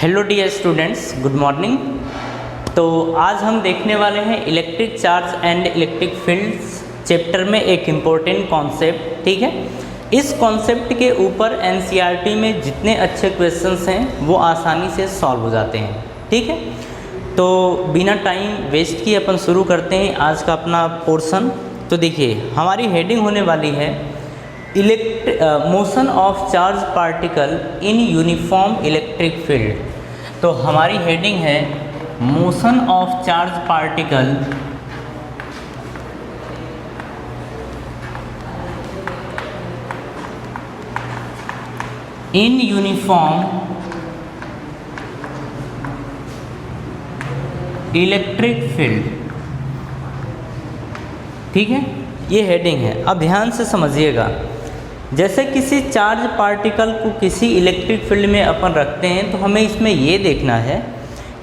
Hello dear students, good morning. तो आज हम देखने वाले हैं electric charge and electric fields chapter में एक इम्पोर्टेंट कॉन्सेप्ट। ठीक है, इस कॉन्सेप्ट के ऊपर एनसीईआरटी में जितने अच्छे क्वेश्चंस हैं वो आसानी से सॉल्व हो जाते हैं। ठीक है, तो बिना टाइम वेस्ट किए अपन शुरू करते हैं आज का अपना पोर्शन। तो देखिए, हमारी हेडिंग होने वाली है motion of charge particle in uniform electric field. तो हमारी हेडिंग है motion of charge particle in uniform electric field. ठीक है, ये हेडिंग है। अब ध्यान से समझिएगा, जैसे किसी चार्ज पार्टिकल को किसी इलेक्ट्रिक फील्ड में अपन रखते हैं तो हमें इसमें ये देखना है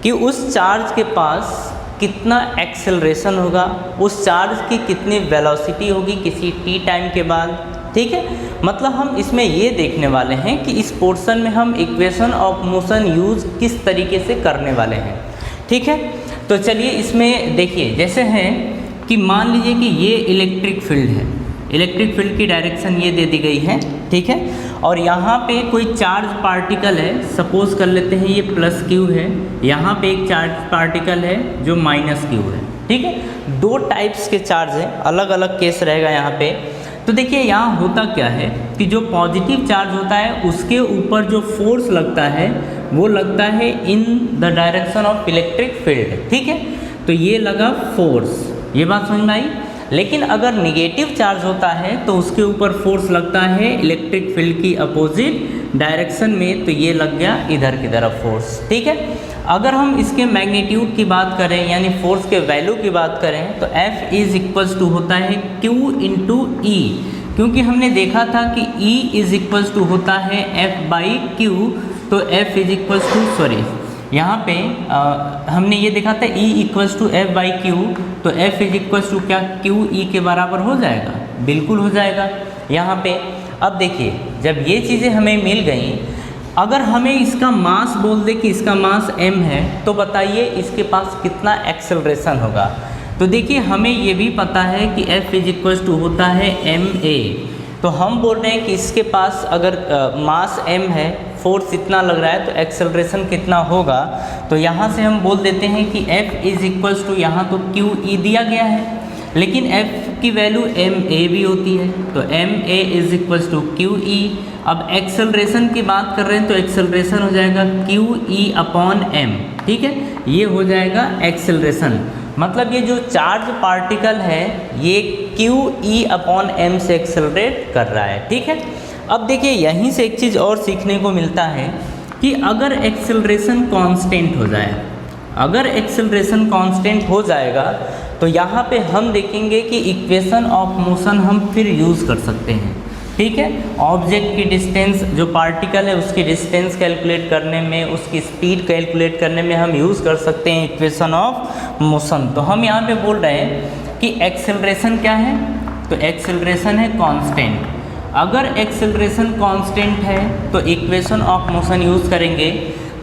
कि उस चार्ज के पास कितना एक्सेलरेशन होगा, उस चार्ज की कितनी वेलोसिटी होगी किसी टी टाइम के बाद। ठीक है, मतलब हम इसमें ये देखने वाले हैं कि इस पोर्शन में हम इक्वेशन ऑफ मोशन यूज़ किस तरीके से करने वाले हैं। ठीक है, तो चलिए इसमें देखिए, जैसे हैं कि मान लीजिए कि ये इलेक्ट्रिक फील्ड है, इलेक्ट्रिक फील्ड की डायरेक्शन ये दे दी गई है। ठीक है, और यहाँ पे कोई चार्ज पार्टिकल है, सपोज कर लेते हैं ये प्लस क्यू है, यहाँ पे एक चार्ज पार्टिकल है जो माइनस क्यू है। ठीक है, दो टाइप्स के चार्ज हैं, अलग अलग केस रहेगा यहाँ पे। तो देखिए यहाँ होता क्या है कि जो पॉजिटिव चार्ज होता है उसके ऊपर जो फोर्स लगता है वो लगता है in the direction of electric field. ठीक है, तो ये लगा फोर्स, ये बात समझ में आई। लेकिन अगर निगेटिव चार्ज होता है तो उसके ऊपर फोर्स लगता है इलेक्ट्रिक फील्ड की अपोजिट डायरेक्शन में, तो ये लग गया इधर की तरफ फोर्स। ठीक है, अगर हम इसके मैग्नीट्यूड की बात करें यानी फोर्स के वैल्यू की बात करें तो F इज इक्वल्स टू होता है Q इंटू ई, क्योंकि हमने देखा था कि E इज इक्वल्स टू होता है F बाई Q। तो F इज इक्वल्स टू यहाँ पे हमने ये देखा था E equals to F by Q, तो F इज इक्वल्स टू क्या Q E के बराबर हो जाएगा, बिल्कुल हो जाएगा यहाँ पे। अब देखिए, जब ये चीज़ें हमें मिल गई, अगर हमें इसका मास बोल दे कि इसका मास m है, तो बताइए इसके पास कितना एक्सेलरेशन होगा। तो देखिए हमें ये भी पता है कि F इज इक्वल्स टू होता है ma, तो हम बोल रहे हैं कि इसके पास अगर मास m है, फोर्स इतना लग रहा है, तो एक्सेलरेशन कितना होगा। तो यहाँ से हम बोल देते हैं कि F इज इक्वल्स टू, यहाँ तो Q E दिया गया है लेकिन F की वैल्यू ma भी होती है, तो ma is equals to Q E। अब एक्सेलरेशन की बात कर रहे हैं तो एक्सेलरेशन हो जाएगा Q E अपॉन m। ठीक है, ये हो जाएगा एक्सेलरेशन, मतलब ये जो चार्ज पार्टिकल है ये Q E अपॉन m से एक्सेलरेट कर रहा है। ठीक है, अब देखिए यहीं से एक चीज़ और सीखने को मिलता है कि अगर एक्सेलरेशन कांस्टेंट हो जाए, अगर एक्सेलरेशन कांस्टेंट हो जाएगा तो यहाँ पे हम देखेंगे कि इक्वेशन ऑफ मोशन हम फिर यूज़ कर सकते हैं। ठीक है, ऑब्जेक्ट की डिस्टेंस, जो पार्टिकल है उसकी डिस्टेंस कैलकुलेट करने में, उसकी स्पीड कैलकुलेट करने में हम यूज़ कर सकते हैं इक्वेशन ऑफ मोशन। तो हम यहाँ पे बोल रहे हैं कि एक्सेलरेशन क्या है, तो एक्सेलरेशन है कांस्टेंट। अगर एक्सेलरेशन कांस्टेंट है तो इक्वेशन ऑफ मोशन यूज़ करेंगे।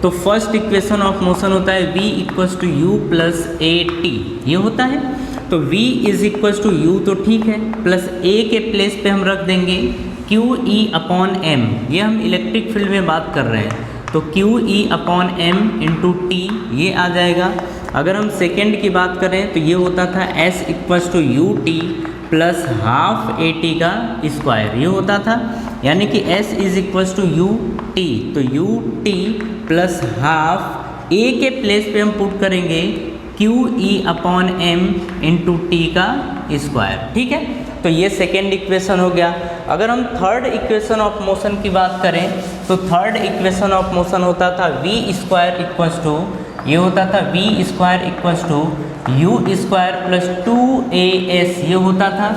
तो फर्स्ट इक्वेशन ऑफ मोशन होता है v equals to u plus a t, ये होता है। तो v is equals to u, तो ठीक है, प्लस a के प्लेस पे हम रख देंगे q e अपॉन m, ये हम इलेक्ट्रिक फील्ड में बात कर रहे हैं, तो q e upon m into T ये आ जाएगा। अगर हम सेकेंड की बात करें तो ये होता था s equals to U T plus half A T का स्क्वायर, ये होता था, यानी कि s is equals to U T, तो U T plus half a के प्लेस पे हम पुट करेंगे q e upon m into T का स्क्वायर। ठीक है, तो ये सेकेंड इक्वेशन हो गया। अगर हम थर्ड इक्वेशन ऑफ मोशन की बात करें तो थर्ड इक्वेशन ऑफ मोशन होता था v स्क्वायर इक्वल्स टू, ये होता था v square equals to u square plus 2as, ये होता था,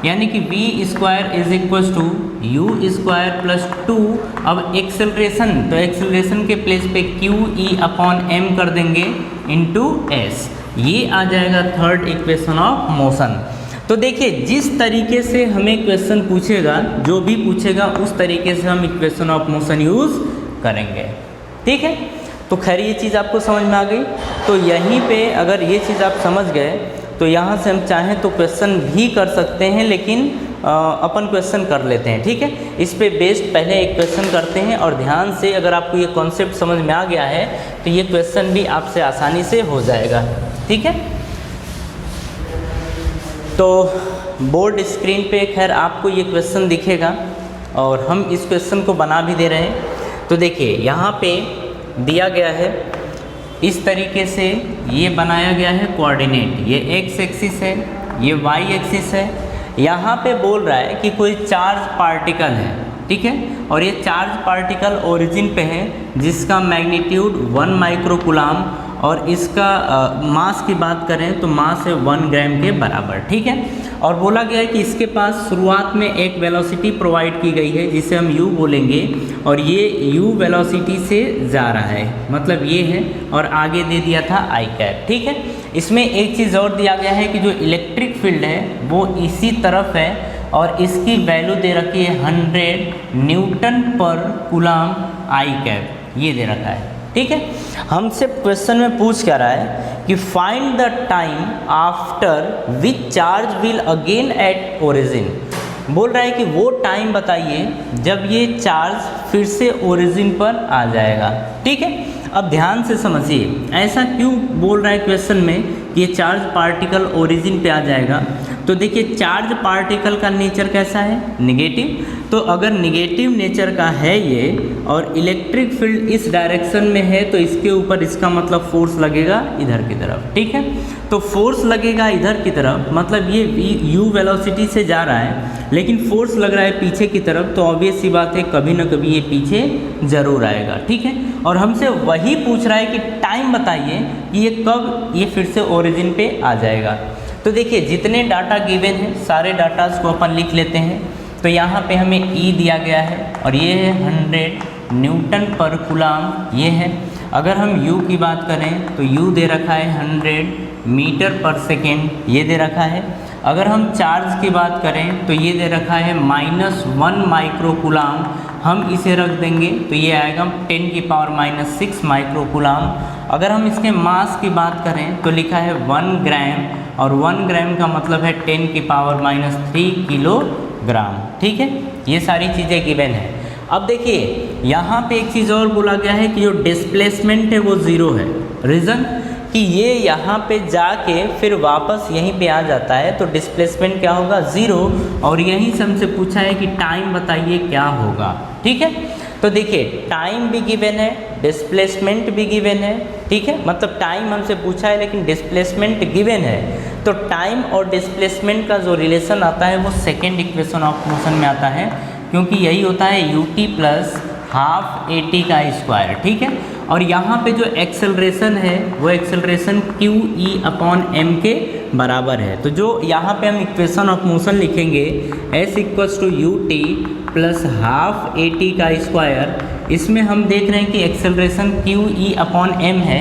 यानी कि v square is equals to u square plus 2। अब एक्सेलरेशन, तो एक्सेलरेशन के प्लेस पे q e अपॉन m कर देंगे इंटू s, ये आ जाएगा थर्ड इक्वेशन ऑफ मोशन। तो देखिए जिस तरीके से हमें क्वेश्चन पूछेगा, जो भी पूछेगा उस तरीके से हम इक्वेशन ऑफ मोशन यूज़ करेंगे। ठीक है, तो खैर ये चीज़ आपको समझ में आ गई। तो यहीं पे अगर ये चीज़ आप समझ गए तो यहाँ से हम चाहें तो क्वेश्चन भी कर सकते हैं, लेकिन अपन क्वेश्चन कर लेते हैं, ठीक है। इस पे बेस्ड पहले एक क्वेश्चन करते हैं, और ध्यान से अगर आपको ये कॉन्सेप्ट समझ में आ गया है तो ये क्वेश्चन भी आपसे आसानी से हो जाएगा, ठीक है। तो बोर्ड स्क्रीन पे खैर आपको ये क्वेश्चन दिखेगा और हम इस क्वेश्चन को बना भी दे रहे हैं। तो देखिए यहाँ पे दिया गया है इस तरीके से, ये बनाया गया है कोऑर्डिनेट, ये एक्स एक्सिस है, ये वाई एक्सिस है। यहाँ पे बोल रहा है कि कोई चार्ज पार्टिकल है, ठीक है, और ये चार्ज पार्टिकल ओरिजिन पे है जिसका मैग्नीट्यूड 1 माइक्रोकूलम, और इसका मास की बात करें तो मास है 1 ग्राम के बराबर, ठीक है। और बोला गया है कि इसके पास शुरुआत में एक वेलोसिटी प्रोवाइड की गई है जिसे हम u बोलेंगे, और ये u वेलोसिटी से जा रहा है, मतलब ये है, और आगे दे दिया था i कैप, ठीक है। इसमें एक चीज़ और दिया गया है कि जो इलेक्ट्रिक फील्ड है वो इसी तरफ है, और इसकी वैल्यू दे रखी है 100 न्यूटन पर कूलम i कैप, ये दे रखा है, ठीक है। हमसे क्वेश्चन में पूछ क्या रहा है कि find the time after which charge will again at origin. बोल रहा है कि वो टाइम बताइए जब ये चार्ज फिर से ओरिजिन पर आ जाएगा, ठीक है। अब ध्यान से समझिए ऐसा क्यों बोल रहा है क्वेश्चन में कि ये चार्ज पार्टिकल ओरिजिन पे आ जाएगा। तो देखिए चार्ज पार्टिकल का नेचर कैसा है, निगेटिव। तो अगर निगेटिव नेचर का है ये और इलेक्ट्रिक फील्ड इस डायरेक्शन में है तो इसके ऊपर इसका मतलब फोर्स लगेगा इधर की तरफ, ठीक है। तो फोर्स लगेगा इधर की तरफ, मतलब ये u वेलोसिटी से जा रहा है लेकिन फोर्स लग रहा है पीछे की तरफ, तो ऑब्वियस सी बात है कभी ना कभी ये पीछे ज़रूर आएगा, ठीक है। और हमसे वही पूछ रहा है कि टाइम बताइए कि ये कब ये फिर से ओरिजिन पे आ जाएगा। तो देखिए जितने डाटा गिवन हैं सारे डाटाज को अपन लिख लेते हैं। तो यहाँ पे हमें E दिया गया है और ये है 100 न्यूटन पर कूलम, ये है। अगर हम U की बात करें तो U दे रखा है 100 मीटर पर सेकेंड, ये दे रखा है। अगर हम चार्ज की बात करें तो ये दे रखा है -1 माइक्रोकूलम, हम इसे रख देंगे तो ये आएगा 10⁻⁻6 माइक्रोकूलम। अगर हम इसके मास की बात करें तो लिखा है 1 ग्राम, और 1 ग्राम का मतलब है 10⁻³ किलोग्राम, ठीक है। ये सारी चीज़ें गिवन है। अब देखिए यहाँ पे एक चीज़ और बोला गया है कि जो डिस्प्लेसमेंट है वो 0 है। रीज़न कि ये यहाँ पे जाके फिर वापस यहीं पे आ जाता है तो डिस्प्लेसमेंट क्या होगा, 0। और यहीं से हमसे पूछा है कि टाइम बताइए क्या होगा, ठीक है। तो देखिए टाइम भी गिवन है, डिस्प्लेसमेंट भी गिवन है, ठीक है। मतलब टाइम हमसे पूछा है लेकिन डिस्प्लेसमेंट गिवन है, तो टाइम और डिस्प्लेसमेंट का जो रिलेशन आता है वो सेकेंड इक्वेशन ऑफ मोशन में आता है, क्योंकि यही होता है ut + ½ at का स्क्वायर, ठीक है। और यहाँ पे जो एक्सेलरेशन है वो एक्सेलरेशन QE/m के बराबर है। तो जो यहाँ पे हम इक्वेशन ऑफ मोशन लिखेंगे s = ut + ½ at का स्क्वायर, इसमें हम देख रहे हैं कि एक्सेलरेशन QE/m है,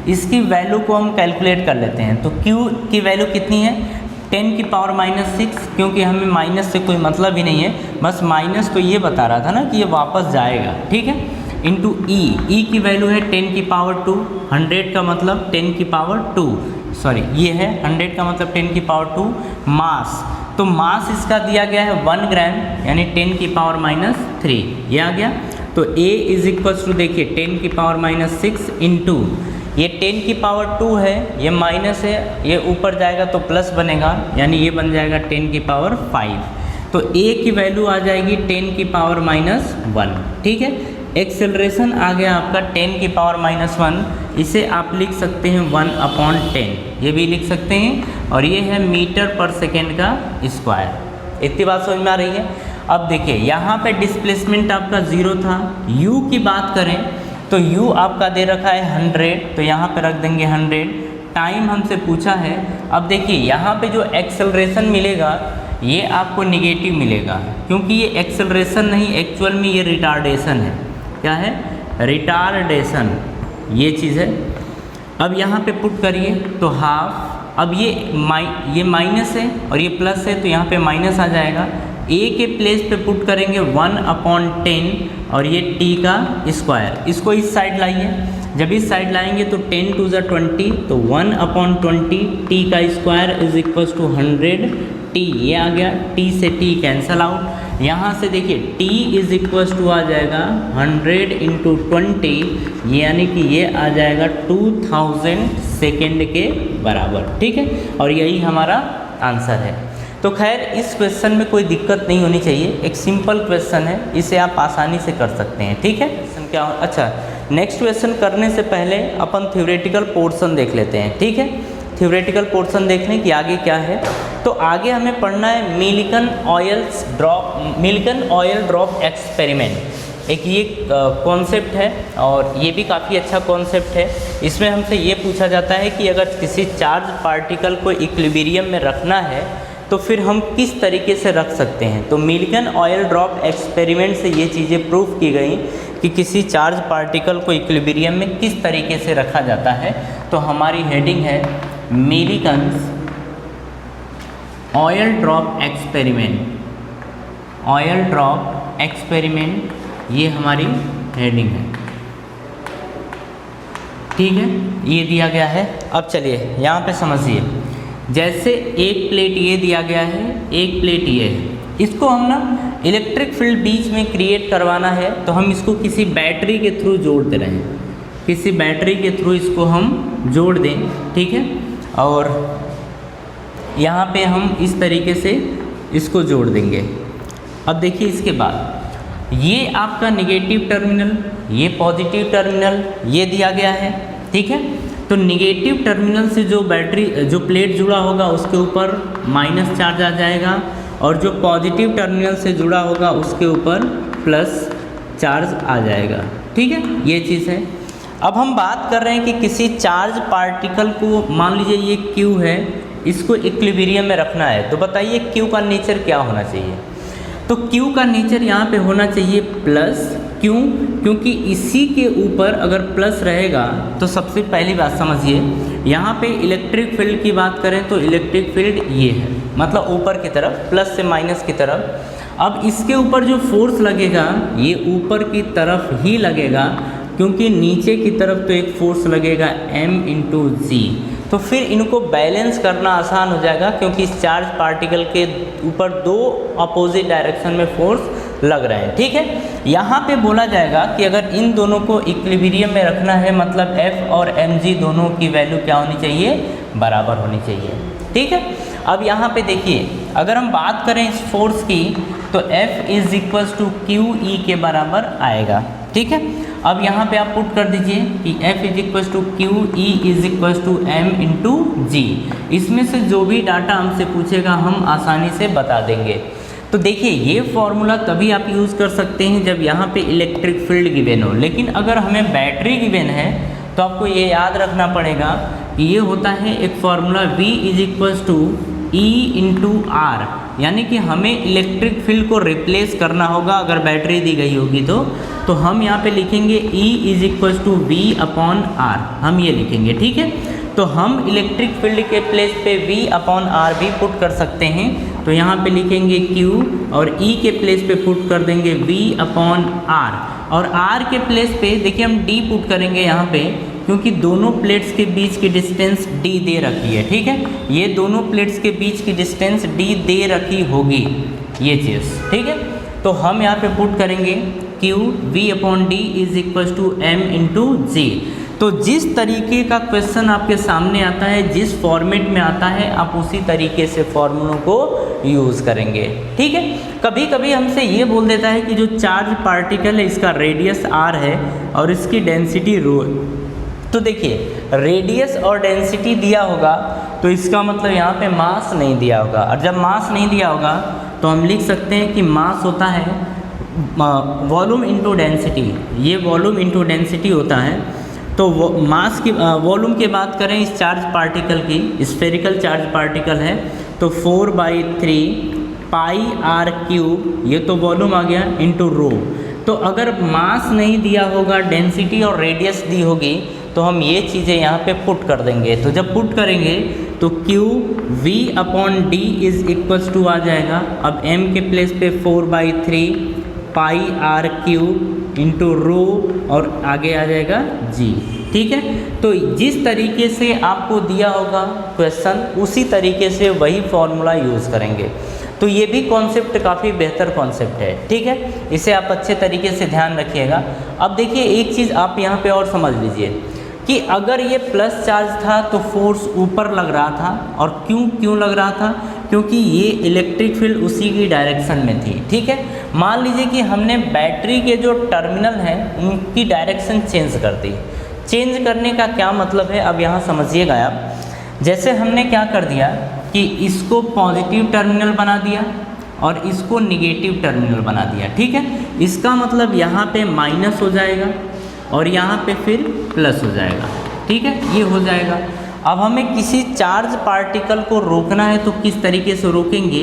इसकी वैल्यू को हम कैलकुलेट कर लेते हैं। तो Q की वैल्यू कितनी है, 10⁻⁻6, क्योंकि हमें माइनस से कोई मतलब ही नहीं है, बस माइनस तो ये बता रहा था ना कि ये वापस जाएगा, ठीक है। इंटू E की वैल्यू है 10⁻², 100 का मतलब 10⁻², सॉरी ये है 100 का मतलब 10⁻²। मास, तो मास इसका दिया गया है 1 ग्राम यानी 10⁻³ ये आ गया। तो A = देखिए 10⁻6 इंटू ये 10⁻² है, ये माइनस है, ये ऊपर जाएगा तो प्लस बनेगा, यानी ये बन जाएगा 10⁻5। तो A की वैल्यू आ जाएगी 10⁻⁻1, ठीक है। एक्सेलरेशन आ गया आपका 10⁻⁻1, इसे आप लिख सकते हैं 1/10, ये भी लिख सकते हैं, और ये है मीटर पर सेकेंड का स्क्वायर। इतनी बात समझ में आ रही है। अब देखिए यहाँ पे डिस्प्लेसमेंट आपका 0 था। U की बात करें तो U आपका दे रखा है 100, तो यहाँ पे रख देंगे 100। टाइम हमसे पूछा है। अब देखिए यहाँ पे जो एक्सेलरेशन मिलेगा ये आपको निगेटिव मिलेगा, क्योंकि ये एक्सेलरेशन नहीं, एक्चुअल में ये रिटार्डेशन है। क्या है, रिटार्डेशन, ये चीज़ है। अब यहाँ पे पुट करिए तो हाफ, अब ये माइनस है और ये प्लस है तो यहाँ पे माइनस आ जाएगा। A के प्लेस पे पुट करेंगे 1/10 और ये t का स्क्वायर, इसको इस साइड लाइए। जब इस साइड लाएंगे तो 10 टू ज़ 20, तो 1/20 टी का square is equal to 100 t, ये आ गया, टी से टी कैंसल आउट। यहाँ से देखिए टी इज इक्वल टू आ जाएगा 100 इंटू 20, यानी कि ये आ जाएगा 2000 सेकेंड के बराबर, ठीक है। और यही हमारा आंसर है। तो खैर इस क्वेश्चन में कोई दिक्कत नहीं होनी चाहिए, एक सिंपल क्वेश्चन है, इसे आप आसानी से कर सकते हैं, ठीक है। क्वेश्चन क्या अच्छा, नेक्स्ट क्वेश्चन करने से पहले अपन थ्योरेटिकल पोर्शन देख लेते हैं, ठीक है। थ्योरेटिकल पोर्शन देखने की आगे क्या है, तो आगे हमें पढ़ना है मिल्टन ऑयल ड्रॉप एक्सपेरिमेंट। एक ये कॉन्सेप्ट है और ये भी काफ़ी अच्छा कॉन्सेप्ट है। इसमें हमसे ये पूछा जाता है कि अगर किसी चार्ज पार्टिकल को इक्विलिब्रियम में रखना है तो फिर हम किस तरीके से रख सकते हैं। तो मिल्टन ऑयल ड्रॉप एक्सपेरिमेंट से ये चीज़ें प्रूव की गई कि किसी चार्ज पार्टिकल को इक्विलिब्रियम में किस तरीके से रखा जाता है। तो हमारी हेडिंग है मिल्टन ऑयल ड्रॉप एक्सपेरिमेंट, ये हमारी हेडिंग है, ठीक है। ये दिया गया है। अब चलिए यहाँ पे समझिए, जैसे एक प्लेट ये दिया गया है, एक प्लेट ये है, इसको हम ना इलेक्ट्रिक फील्ड बीच में क्रिएट करवाना है, तो हम इसको किसी बैटरी के थ्रू जोड़ दे रहे हैं, किसी बैटरी के थ्रू इसको हम जोड़ दें, ठीक है। और यहाँ पे हम इस तरीके से इसको जोड़ देंगे। अब देखिए इसके बाद ये आपका नेगेटिव टर्मिनल, ये पॉजिटिव टर्मिनल, ये दिया गया है, ठीक है। तो नेगेटिव टर्मिनल से जो प्लेट जुड़ा होगा उसके ऊपर माइनस चार्ज आ जाएगा, और जो पॉजिटिव टर्मिनल से जुड़ा होगा उसके ऊपर प्लस चार्ज आ जाएगा, ठीक है। ये चीज़ है। अब हम बात कर रहे हैं कि किसी चार्ज पार्टिकल को, मान लीजिए ये Q है, इसको इक्विलिब्रियम में रखना है, तो बताइए Q का नेचर क्या होना चाहिए। तो Q का नेचर यहाँ पे होना चाहिए प्लस। क्यों? क्योंकि इसी के ऊपर अगर प्लस रहेगा तो सबसे पहली बात समझिए, यहाँ पे इलेक्ट्रिक फील्ड की बात करें तो इलेक्ट्रिक फील्ड ये है, मतलब ऊपर की तरफ, प्लस से माइनस की तरफ। अब इसके ऊपर जो फोर्स लगेगा ये ऊपर की तरफ ही लगेगा, क्योंकि नीचे की तरफ तो एक फोर्स लगेगा m/g। तो फिर इनको बैलेंस करना आसान हो जाएगा, क्योंकि इस चार्ज पार्टिकल के ऊपर दो अपोजिट डायरेक्शन में फोर्स लग रहे हैं, ठीक है। यहाँ पे बोला जाएगा कि अगर इन दोनों को इक्विलिब्रियम में रखना है, मतलब F और mg दोनों की वैल्यू क्या होनी चाहिए, बराबर होनी चाहिए, ठीक है। अब यहाँ पे देखिए, अगर हम बात करें इस फोर्स की, तो F is equal to QE के बराबर आएगा, ठीक है। अब यहाँ पे आप पुट कर दीजिए कि F is equal to QE is equal to m/g। इसमें से जो भी डाटा हमसे पूछेगा हम आसानी से बता देंगे। तो देखिए ये फॉर्मूला तभी आप यूज़ कर सकते हैं जब यहाँ पे इलेक्ट्रिक फील्ड गिवन हो, लेकिन अगर हमें बैटरी गिवन है तो आपको ये याद रखना पड़ेगा कि ये होता है एक formula V is equal to E/R, यानी कि हमें इलेक्ट्रिक फील्ड को रिप्लेस करना होगा अगर बैटरी दी गई होगी तो हम यहाँ पे लिखेंगे E is equal to V/R, हम ये लिखेंगे, ठीक है। तो हम इलेक्ट्रिक फील्ड के प्लेस पे V/R भी पुट कर सकते हैं, तो यहाँ पे लिखेंगे Q और E के प्लेस पे पुट कर देंगे V/R, और R के प्लेस पे देखिए हम D पुट करेंगे यहाँ पे, क्योंकि दोनों प्लेट्स के बीच की डिस्टेंस D दे रखी है, ठीक है। ये दोनों प्लेट्स के बीच की डिस्टेंस D दे रखी होगी, ये चीज़, ठीक है। तो हम यहाँ पे पुट करेंगे Q V/D is equal to m/g। तो जिस तरीके का क्वेश्चन आपके सामने आता है, जिस फॉर्मेट में आता है, आप उसी तरीके से फॉर्मूलों को यूज़ करेंगे, ठीक है। कभी कभी हमसे ये बोल देता है कि जो चार्ज पार्टिकल है इसका रेडियस r है और इसकी डेंसिटी ρ। तो देखिए रेडियस और डेंसिटी दिया होगा तो इसका मतलब यहाँ पे मास नहीं दिया होगा, और जब मास नहीं दिया होगा तो हम लिख सकते हैं कि मास होता है वॉल्यूम इंटू डेंसिटी, ये वॉल्यूम इंटू डेंसिटी होता है। तो मास की वॉल्यूम की बात करें इस चार्ज पार्टिकल की, स्फेरिकल चार्ज पार्टिकल है, तो 4/3 πr³, ये तो वॉल्यूम आ गया, इंटू रो। तो अगर मास नहीं दिया होगा, डेंसिटी और रेडियस दी होगी, तो हम ये चीज़ें यहाँ पे पुट कर देंगे। तो जब पुट करेंगे तो Q V/D is equals to आ जाएगा, अब m के प्लेस पे 4/3 πr³ इंटू रो और आगे आ जाएगा g, ठीक है। तो जिस तरीके से आपको दिया होगा क्वेश्चन, उसी तरीके से वही फॉर्मूला यूज़ करेंगे। तो ये भी कॉन्सेप्ट काफ़ी बेहतर कॉन्सेप्ट है, ठीक है, इसे आप अच्छे तरीके से ध्यान रखिएगा। अब देखिए एक चीज़ आप यहाँ पे और समझ लीजिए कि अगर ये प्लस चार्ज था तो फोर्स ऊपर लग रहा था, और क्यों लग रहा था, क्योंकि ये इलेक्ट्रिक फील्ड उसी की डायरेक्शन में थी, ठीक है। मान लीजिए कि हमने बैटरी के जो टर्मिनल हैं उनकी डायरेक्शन चेंज कर दी। चेंज करने का क्या मतलब है, अब यहाँ समझिएगा आप। जैसे हमने क्या कर दिया कि इसको पॉजिटिव टर्मिनल बना दिया और इसको निगेटिव टर्मिनल बना दिया, ठीक है। इसका मतलब यहाँ पे माइनस हो जाएगा और यहाँ पे फिर प्लस हो जाएगा, ठीक है, ये हो जाएगा। अब हमें किसी चार्ज पार्टिकल को रोकना है तो किस तरीके से रोकेंगे,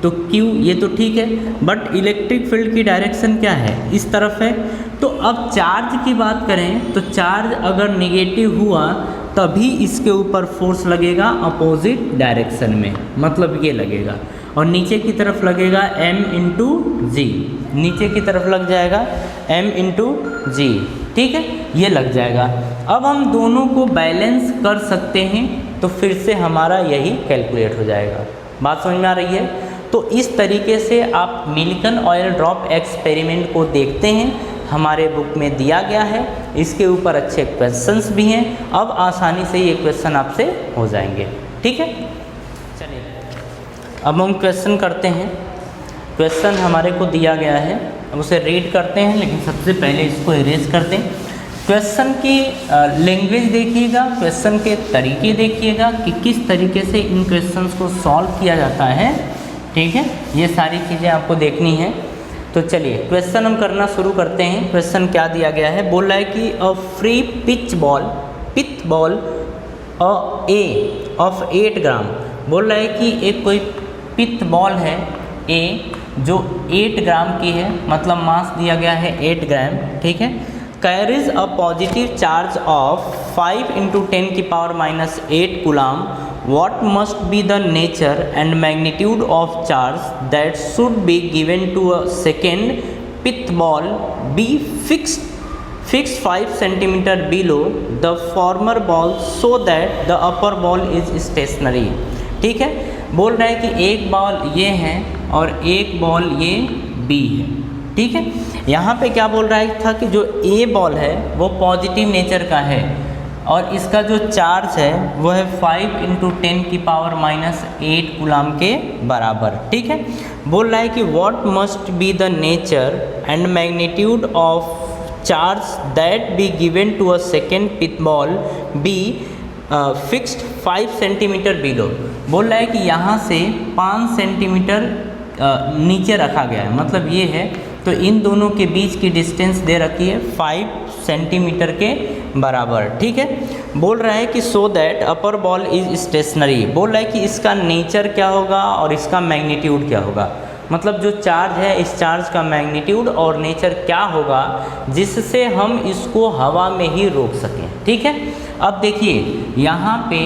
तो क्यू, ये तो ठीक है, बट इलेक्ट्रिक फील्ड की डायरेक्शन क्या है, इस तरफ है। तो अब चार्ज की बात करें तो चार्ज अगर निगेटिव हुआ तभी इसके ऊपर फोर्स लगेगा अपोजिट डायरेक्शन में, मतलब ये लगेगा, और नीचे की तरफ लगेगा m/g, नीचे की तरफ लग जाएगा m/g, ठीक है, ये लग जाएगा। अब हम दोनों को बैलेंस कर सकते हैं तो फिर से हमारा यही कैलकुलेट हो जाएगा। बात समझ में आ रही है। तो इस तरीके से आप मिल्टन ऑयल ड्रॉप एक्सपेरिमेंट को देखते हैं, हमारे बुक में दिया गया है, इसके ऊपर अच्छे क्वेश्चंस भी हैं। अब आसानी से ये क्वेश्चन आपसे हो जाएंगे, ठीक है। चलिए अब हम क्वेश्चन करते हैं। क्वेश्चन हमारे को दिया गया है, अब उसे रीड करते हैं, लेकिन सबसे पहले इसको इरेज करते हैं। क्वेश्चन की लैंग्वेज देखिएगा, क्वेश्चन के तरीके देखिएगा कि किस तरीके से इन क्वेश्चंस को सॉल्व किया जाता है, ठीक है, ये सारी चीज़ें आपको देखनी है। तो चलिए क्वेश्चन हम करना शुरू करते हैं। क्वेश्चन क्या दिया गया है, बोल रहा है कि a free pitch ball A of 8 ग्राम, बोल रहा है कि एक कोई पिच बॉल है ए जो 8 ग्राम की है, मतलब मास दिया गया है 8 ग्राम, ठीक है, carries a positive charge of 5 × 10⁻⁸ coulomb, what must be the nature and magnitude of charge that should be given to a second pith ball be fixed 5 cm below the former ball so that the upper ball is stationary, ठीक है। बोल रहा है कि एक ball ये है और एक बॉल ये बी है, ठीक है। यहाँ पे क्या बोल रहा है था कि जो ए बॉल है वो पॉजिटिव नेचर का है और इसका जो चार्ज है वो है 5 × 10⁻⁸ कूलम के बराबर, ठीक है। बोल रहा है कि what must be the nature and magnitude of charge that be given to a second pith ball be fixed 5 centimetre below. बोल रहा है कि यहाँ से 5 सेंटीमीटर नीचे रखा गया है, मतलब ये है, तो इन दोनों के बीच की डिस्टेंस दे रखी है 5 सेंटीमीटर के बराबर, ठीक है। बोल रहा है कि so that upper ball is stationary, बोल रहा है कि इसका नेचर क्या होगा और इसका मैग्नीट्यूड क्या होगा, मतलब जो चार्ज है इस चार्ज का मैग्नीट्यूड और नेचर क्या होगा जिससे हम इसको हवा में ही रोक सकें, ठीक है। अब देखिए यहाँ पे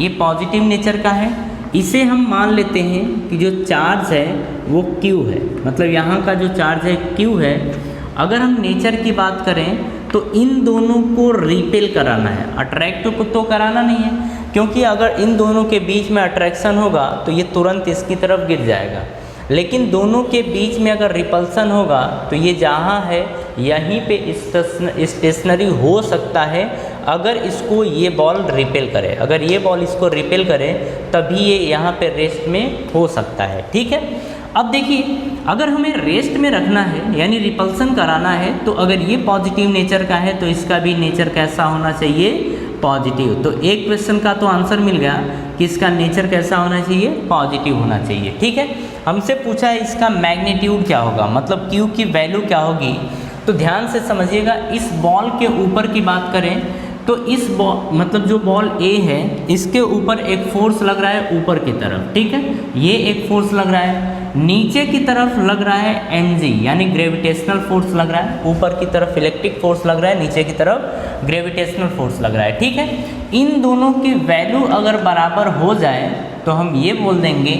ये पॉजिटिव नेचर का है, इसे हम मान लेते हैं कि जो चार्ज है वो Q है, मतलब यहाँ का जो चार्ज है Q है। अगर हम नेचर की बात करें तो इन दोनों को रिपेल कराना है, अट्रैक्ट तो कराना नहीं है, क्योंकि अगर इन दोनों के बीच में अट्रैक्शन होगा तो ये तुरंत इसकी तरफ गिर जाएगा, लेकिन दोनों के बीच में अगर रिपल्सन होगा तो ये जहाँ है यहीं पे स्टेशनरी हो सकता है अगर इसको ये बॉल रिपेल करे, अगर ये बॉल इसको रिपेल करे तभी ये यहाँ पे रेस्ट में हो सकता है, ठीक है। अब देखिए अगर हमें रेस्ट में रखना है यानी रिपल्सन कराना है तो अगर ये पॉजिटिव नेचर का है तो इसका भी नेचर कैसा होना चाहिए, पॉजिटिव। तो एक क्वेश्चन का तो आंसर मिल गया कि इसका नेचर कैसा होना चाहिए, पॉजिटिव होना चाहिए, ठीक है। हमसे पूछा है इसका मैग्नीट्यूड क्या होगा, मतलब Q की वैल्यू क्या होगी। तो ध्यान से समझिएगा, इस बॉल के ऊपर की बात करें तो इस बॉल मतलब जो बॉल A है इसके ऊपर एक फोर्स लग रहा है ऊपर की तरफ, ठीक है, ये एक फोर्स लग रहा है। नीचे की तरफ लग रहा है mg यानी ग्रेविटेशनल फोर्स लग रहा है, ऊपर की तरफ इलेक्ट्रिक फोर्स लग रहा है, नीचे की तरफ ग्रेविटेशनल फोर्स लग रहा है, ठीक है। इन दोनों की वैल्यू अगर बराबर हो जाए तो हम ये बोल देंगे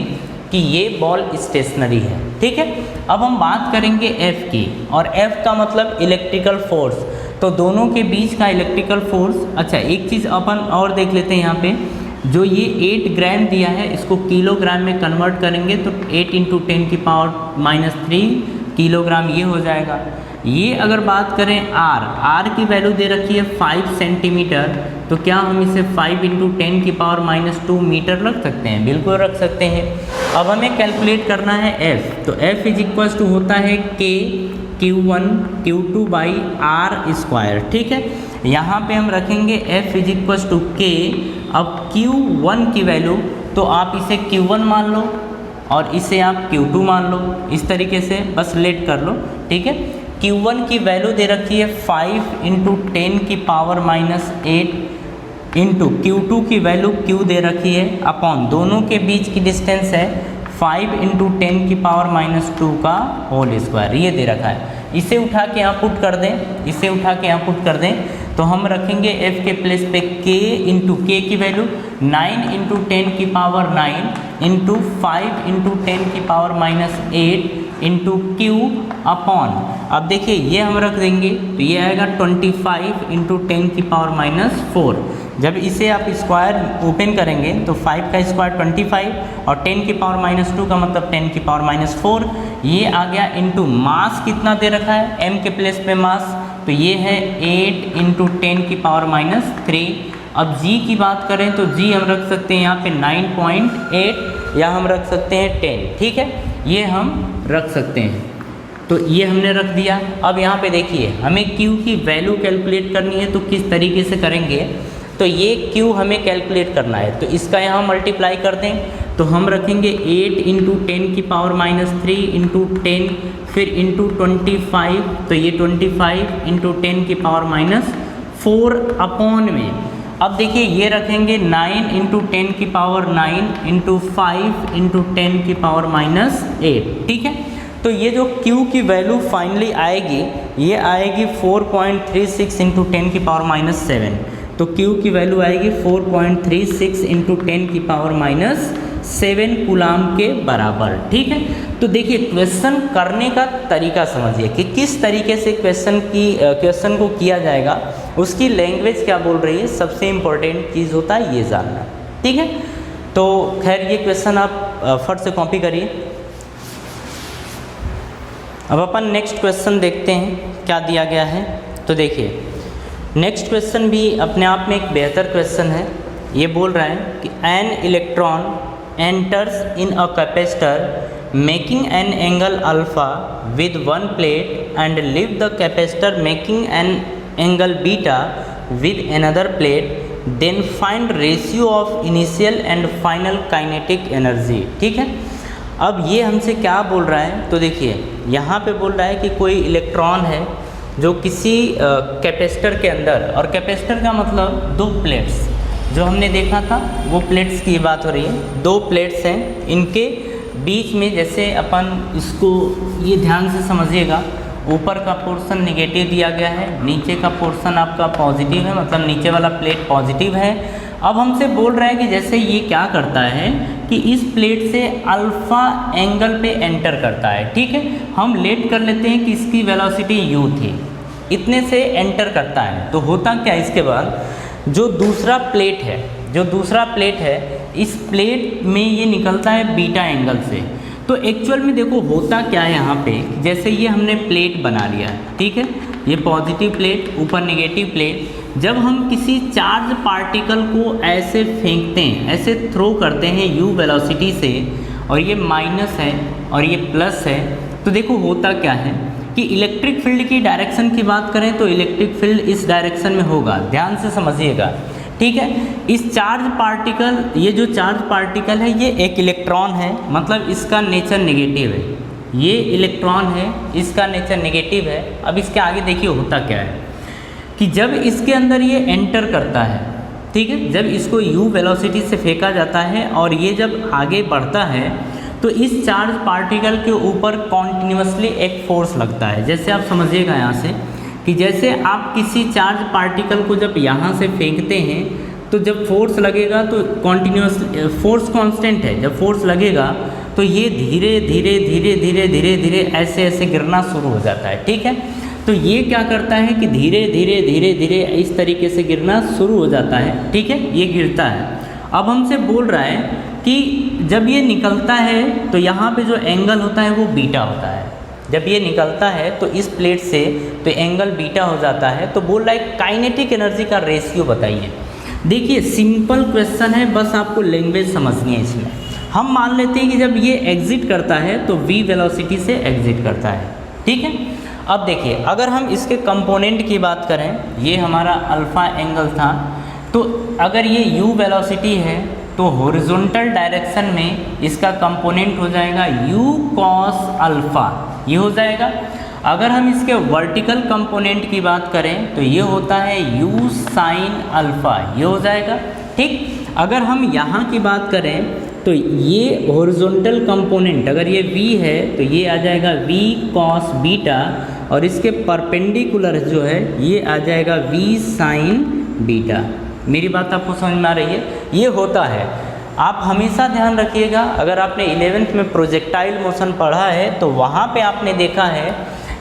कि ये बॉल स्टेशनरी है, ठीक है। अब हम बात करेंगे F की, और F का मतलब इलेक्ट्रिकल फोर्स। तो दोनों के बीच का इलेक्ट्रिकल फोर्स, अच्छा एक चीज़ अपन और देख लेते हैं यहाँ पे, जो ये 8 ग्राम दिया है इसको किलोग्राम में कन्वर्ट करेंगे तो 8 × 10⁻³ किलोग्राम ये हो जाएगा। ये अगर बात करें R की वैल्यू दे रखी है 5 सेंटीमीटर, तो क्या हम इसे 5 × 10⁻² मीटर रख सकते हैं? बिल्कुल रख सकते हैं। अब हमें कैलकुलेट करना है F, तो F इज होता है K Q1 Q2/R²। ठीक है, यहाँ पे हम रखेंगे F इज K। अब Q1 की वैल्यू तो आप इसे Q1 मान लो और इसे आप Q2 मान लो, इस तरीके से बस लेट कर लो। ठीक है, Q1 की वैल्यू दे रखी है 5 × 10⁻8 इंटू Q2 की वैल्यू Q दे रखी है अपॉन दोनों के बीच की डिस्टेंस है 5 × 10⁻² का होल स्क्वायर, ये दे रखा है। इसे उठा के यहाँ पुट कर दें, इसे उठा के यहाँ पुट कर दें तो हम रखेंगे F के प्लेस पे K इंटू K की value 9 × 10⁹ into 5 × 10⁻8 into Q upon, अब देखिए ये हम रख देंगे तो ये आएगा 25 × 10⁻⁴। जब इसे आप स्क्वायर ओपन करेंगे तो 5 का स्क्वायर 25 और 10⁻² का मतलब 10⁻⁴, ये आ गया इंटू मास कितना दे रखा है M के प्लेस पे मास, तो ये है 8 × 10⁻³ अब G की बात करें तो G हम रख सकते हैं यहाँ पे 9.8 या हम रख सकते हैं 10। ठीक है, ये हम रख सकते हैं, तो ये हमने रख दिया। अब यहाँ पे देखिए हमें Q की वैल्यू कैलकुलेट करनी है, तो किस तरीके से करेंगे, तो ये Q हमें कैलकुलेट करना है तो इसका यहाँ मल्टीप्लाई कर दें, तो हम रखेंगे 8 × 10⁻³ इंटू 10 फिर इंटू 25, तो ये 25 × 10⁻⁴ अपॉन में, अब देखिए ये रखेंगे 9 × 10⁹ इंटू 5 × 10⁻⁸। ठीक है, तो ये जो Q की वैल्यू फाइनली आएगी ये आएगी 4.36 × 10⁻⁷, तो Q की वैल्यू आएगी 4.36 × 10⁻⁷ कूलाम के बराबर। ठीक है, तो देखिए क्वेश्चन करने का तरीका समझिए कि किस तरीके से क्वेश्चन को किया जाएगा, उसकी लैंग्वेज क्या बोल रही है, सबसे इम्पोर्टेंट चीज़ होता है ये जानना। ठीक है, तो खैर ये क्वेश्चन आप फट से कॉपी करिए। अब अपन नेक्स्ट क्वेश्चन देखते हैं क्या दिया गया है। तो देखिए नेक्स्ट क्वेश्चन भी अपने आप में एक बेहतर क्वेश्चन है। ये बोल रहा है कि an electron enters in a capacitor making an angle alpha with one plate and leave the capacitor making an angle beta with another plate, then find ratio of initial and final kinetic energy. ठीक है, अब ये हमसे क्या बोल रहा है, तो देखिए यहाँ पे बोल रहा है कि कोई इलेक्ट्रॉन है जो किसी कैपेसिटर के अंदर, और कैपेसिटर का मतलब दो प्लेट्स जो हमने देखा था वो प्लेट्स की बात हो रही है। दो प्लेट्स हैं, इनके बीच में जैसे अपन इसको ये ध्यान से समझिएगा, ऊपर का पोर्शन नेगेटिव दिया गया है, नीचे का पोर्शन आपका पॉजिटिव है, मतलब नीचे वाला प्लेट पॉजिटिव है। अब हमसे बोल रहा है कि जैसे ये क्या करता है कि इस प्लेट से अल्फ़ा एंगल पे एंटर करता है। ठीक है, हम लेट कर लेते हैं कि इसकी वेलोसिटी u थी, इतने से एंटर करता है। तो होता क्या, इसके बाद जो दूसरा प्लेट है इस प्लेट में ये निकलता है बीटा एंगल से। तो एक्चुअल में देखो होता क्या है यहाँ पे, जैसे ये हमने प्लेट बना लिया है, ठीक है, ये पॉजिटिव प्लेट ऊपर नेगेटिव प्लेट, जब हम किसी चार्ज पार्टिकल को ऐसे फेंकते हैं, ऐसे थ्रो करते हैं u वेलोसिटी से, और ये माइनस है और ये प्लस है, तो देखो होता क्या है कि इलेक्ट्रिक फील्ड की डायरेक्शन की बात करें तो इलेक्ट्रिक फील्ड इस डायरेक्शन में होगा, ध्यान से समझिएगा। ठीक है, इस चार्ज पार्टिकल, ये जो चार्ज पार्टिकल है ये एक इलेक्ट्रॉन है, मतलब इसका नेचर नेगेटिव है, ये इलेक्ट्रॉन है, इसका नेचर नेगेटिव है। अब इसके आगे देखिए होता क्या है कि जब इसके अंदर ये एंटर करता है, ठीक है, जब इसको u वेलोसिटी से फेंका जाता है और ये जब आगे बढ़ता है तो इस चार्ज पार्टिकल के ऊपर कॉन्टिन्यूसली एक फोर्स लगता है। जैसे आप समझिएगा यहाँ से कि जैसे आप किसी चार्ज पार्टिकल को जब यहाँ से फेंकते हैं तो जब फोर्स लगेगा तो कॉन्टिन्यूस फोर्स कांस्टेंट है, जब फोर्स लगेगा तो ये धीरे धीरे धीरे धीरे धीरे धीरे ऐसे ऐसे गिरना शुरू हो जाता है। ठीक है, तो ये क्या करता है कि धीरे धीरे धीरे धीरे इस तरीके से गिरना शुरू हो जाता है, ठीक है, ये गिरता है। अब हमसे बोल रहा है कि जब ये निकलता है तो यहाँ पे जो एंगल होता है वो बीटा होता है। जब ये निकलता है तो इस प्लेट से तो एंगल बीटा हो जाता है। तो बोल रहा है काइनेटिक एनर्जी का रेशियो बताइए। देखिए सिंपल क्वेश्चन है, बस आपको लैंग्वेज समझनी है। इसमें हम मान लेते हैं कि जब ये एग्जिट करता है तो v वेलोसिटी से एग्जिट करता है, ठीक है। अब देखिए अगर हम इसके कंपोनेंट की बात करें, ये हमारा अल्फ़ा एंगल था, तो अगर ये u वेलोसिटी है तो हॉरिजॉन्टल डायरेक्शन में इसका कंपोनेंट हो जाएगा u cos अल्फ़ा, ये हो जाएगा। अगर हम इसके वर्टिकल कंपोनेंट की बात करें तो ये होता है u sin अल्फ़ा, ये हो जाएगा, ठीक। अगर हम यहाँ की बात करें तो ये हॉरिजॉन्टल कंपोनेंट अगर ये v है तो ये आ जाएगा v cos बीटा, और इसके परपेंडिकुलर जो है ये आ जाएगा v sin बीटा। मेरी बात आपको समझ में आ रही है? ये होता है। आप हमेशा ध्यान रखिएगा, अगर आपने 11th में प्रोजेक्टाइल मोशन पढ़ा है तो वहाँ पे आपने देखा है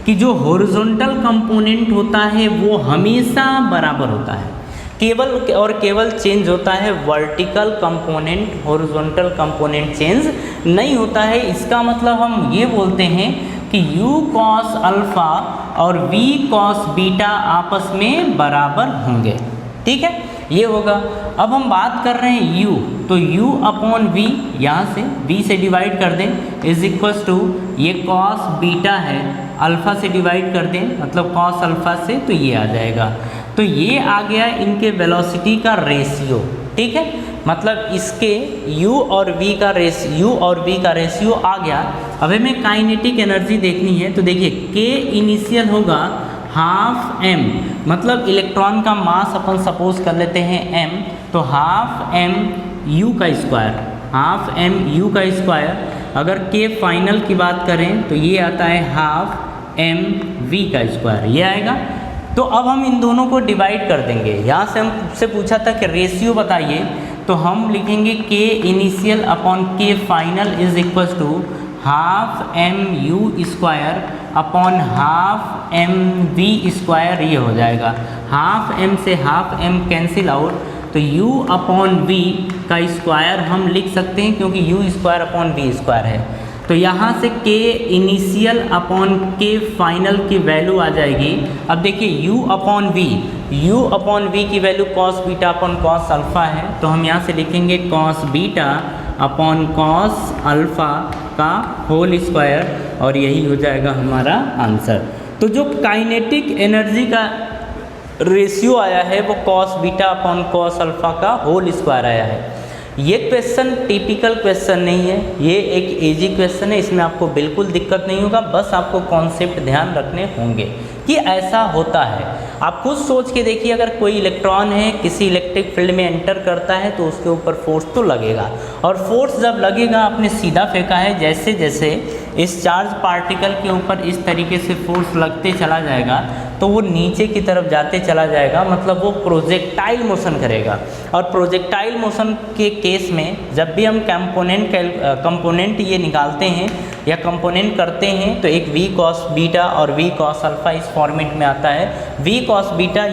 कि जो हॉरिजॉन्टल कंपोनेंट होता है वो हमेशा बराबर होता है, केवल और केवल चेंज होता है vertical component, horizontal component change नहीं होता है। इसका मतलब हम ये बोलते हैं कि u cos अल्फ़ा और v cos बीटा आपस में बराबर होंगे, ठीक है, ये होगा। अब हम बात कर रहे हैं u, तो u अपॉन v, यहाँ से v से डिवाइड कर दें इज इक्वल्स टू ये cos बीटा है, अल्फ़ा से डिवाइड कर दें मतलब cos अल्फ़ा से, तो ये आ जाएगा। तो ये आ गया इनके वेलोसिटी का रेशियो, ठीक है, मतलब इसके u और v का रेशियो आ गया। अब हमें काइनेटिक एनर्जी देखनी है, तो देखिए k इनिशियल होगा हाफ m, मतलब इलेक्ट्रॉन का मास अपन सपोज कर लेते हैं m, तो हाफ m u का स्क्वायर, हाफ m u का स्क्वायर। अगर k फाइनल की बात करें तो ये आता है हाफ m v का स्क्वायर, ये आएगा। तो अब हम इन दोनों को डिवाइड कर देंगे। यहाँ से हमसे पूछा था कि रेशियो बताइए, तो हम लिखेंगे k initial upon k final is equals to half m u square upon half m v square, ये हो जाएगा। हाफ m से हाफ m कैंसिल आउट, तो u अपॉन v का स्क्वायर हम लिख सकते हैं क्योंकि u square upon v square है। तो यहाँ से k initial upon k final की वैल्यू आ जाएगी। अब देखिए u अपॉन v की value cos beta upon cos alpha है, तो हम यहाँ से लिखेंगे cos beta upon cos alpha का होल स्क्वायर, और यही हो जाएगा हमारा आंसर। तो जो काइनेटिक एनर्जी का रेशियो आया है वो cos beta upon cos alpha का होल स्क्वायर आया है। ये क्वेश्चन टिपिकल क्वेश्चन नहीं है, ये एक इजी क्वेश्चन है, इसमें आपको बिल्कुल दिक्कत नहीं होगा, बस आपको कॉन्सेप्ट ध्यान रखने होंगे कि ऐसा होता है। आप खुद सोच के देखिए, अगर कोई इलेक्ट्रॉन है किसी इलेक्ट्रिक फील्ड में एंटर करता है तो उसके ऊपर फोर्स तो लगेगा, और फोर्स जब लगेगा, आपने सीधा फेंका है, जैसे जैसे इस चार्ज पार्टिकल के ऊपर इस तरीके से फोर्स लगते चला जाएगा तो वो नीचे की तरफ जाते चला जाएगा, मतलब वो प्रोजेक्टाइल मोशन करेगा। और प्रोजेक्टाइल मोशन के केस में जब भी हम कंपोनेंट ये निकालते हैं या कंपोनेंट करते हैं तो एक v cos बीटा और v cos अल्फ़ा इस फॉर्मेट में आता है। v cos beta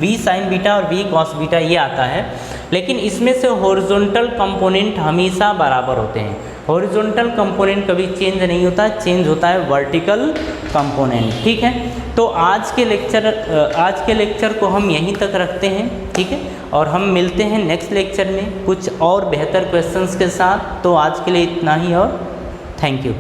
v sin beta और v cos बीटा ये आता है, लेकिन इसमें से हॉरिजॉन्टल कंपोनेंट हमेशा बराबर होते हैं। हॉरिजॉन्टल कंपोनेंट कभी चेंज नहीं होता, चेंज होता है वर्टिकल कंपोनेंट, ठीक है। तो आज के लेक्चर को हम यहीं तक रखते हैं, ठीक है, और हम मिलते हैं नेक्स्ट लेक्चर में कुछ और बेहतर क्वेश्चंस के साथ। तो आज के लिए इतना ही, और थैंक यू।